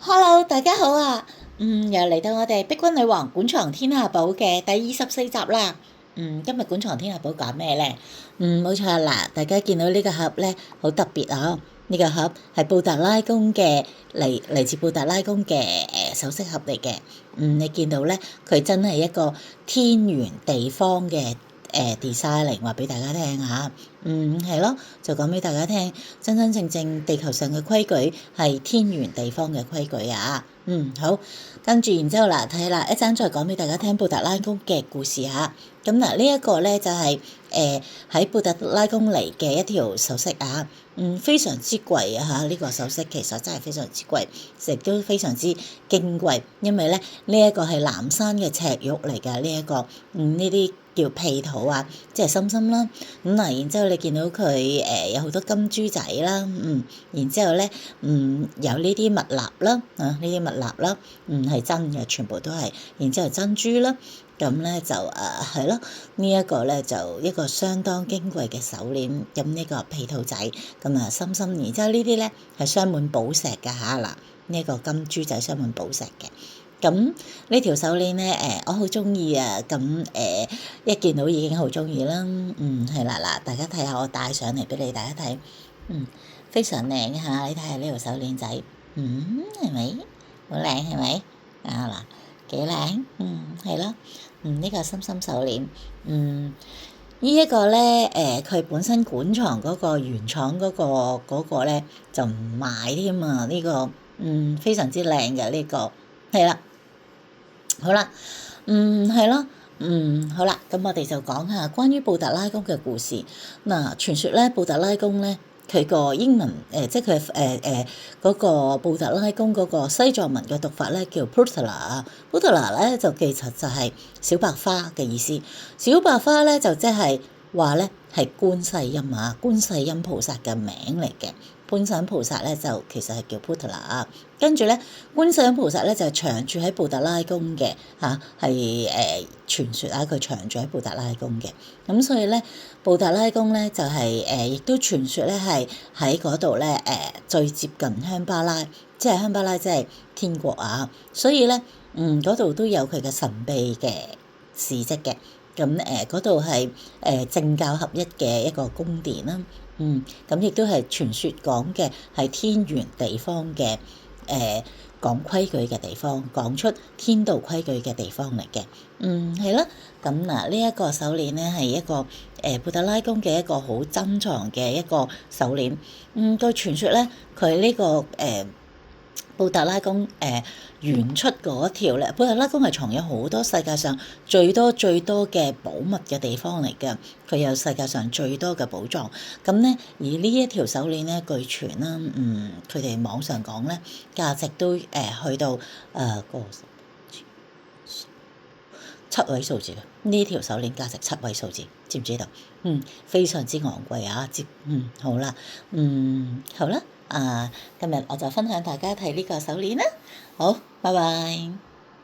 Hello，大家好啊！又嚟到我哋《碧君女王館藏天下寶》嘅第24集啦。今日館藏天下寶講咩呢？冇錯啦，大家見到呢個盒呢，好特別啊！呢個盒係布達拉宮嘅嚟自布達拉宮嘅首飾盒嚟嘅。你見到呢，佢真係一個天圓地方嘅design 嚟，話俾大家聽嚇。係咯，就講俾大家聽，真真正正地球上嘅規矩係天圓地方嘅規矩啊。好，跟住然之後嗱，睇啦，一陣再講俾大家聽布達拉宮嘅故事嚇。咁嗱，呢一個咧就係喺布達拉宮嚟嘅一條首飾啊。非常之貴啊嚇！呢個首飾其實真係非常之貴，亦都非常之矜貴，因為咧呢一個係藍山嘅赤玉嚟㗎，呢一個呢啲叫埤土啊，即係心心啦。咁嗱，然之後你見到佢有好多金珠仔啦，然之後咧有呢啲蜜蠟啦，呢啲蜜蠟啦，係真嘅，全部都係，然之後珍珠啦。咁咧就係咯，呢一個咧就一個相當矜貴嘅手鏈，咁呢個埤土仔，咁啊深深，然之後呢啲咧係鑲滿寶石㗎嚇嗱，呢一個金珠仔鑲滿寶石嘅，咁呢條手鏈咧我好中意啊，咁一見到已經好中意啦，係啦嗱，大家睇下我戴上嚟俾你大家睇，非常靚嚇，你睇下呢條手鏈仔，係咪好靚係咪啊嗱？幾靚，係咯，呢個心心手鏈，呢一個咧，佢本身館藏嗰個原廠嗰個咧就唔賣添啊，呢個，非常之靚嘅呢個，係啦，好啦，係咯，好啦，咁我哋就講下關於布達拉宮嘅故事。嗱，傳說咧布達拉宮咧。佢個英文即係佢嗰個布達拉宮嗰個西藏文嘅讀法咧，叫 Putala。Putala 咧就其實就係小白花嘅意思。小白花咧就即係話咧係觀世音啊，觀世音菩薩嘅名嚟嘅。觀世音菩薩咧就其實係叫 Putala。跟住咧，觀世音菩薩咧就係長住喺布達拉宮嘅嚇，係傳說啊，佢長住喺布達拉宮嘅。咁所以咧，布達拉宮咧就係亦都傳說咧係喺嗰度咧最接近香巴拉，即係香巴拉即係天國啊。所以咧，嗰度都有佢嘅神秘嘅事蹟嘅。咁嗰度係政教合一嘅一個宮殿啦。咁亦都係傳說講嘅係天圓地方嘅講規矩嘅地方，講出天道規矩嘅地方嚟嘅。係咯。咁嗱，呢一個手鏈咧係一個布達拉宮嘅一個好珍藏嘅一個手鏈。據傳說咧，佢呢個布達拉宮原出嗰條咧，布達拉宮係藏有好多世界上最多嘅寶物嘅地方嚟嘅，佢有世界上最多嘅寶藏。咁咧，而呢一條手鏈咧，據傳啦，佢哋網上講咧，價值都去到七位數字嘅，呢條手鏈價值7位數字，知唔知道？非常之昂貴啊！好啦，好啦，今日我就分享大家睇呢個手鏈啦，好，拜拜。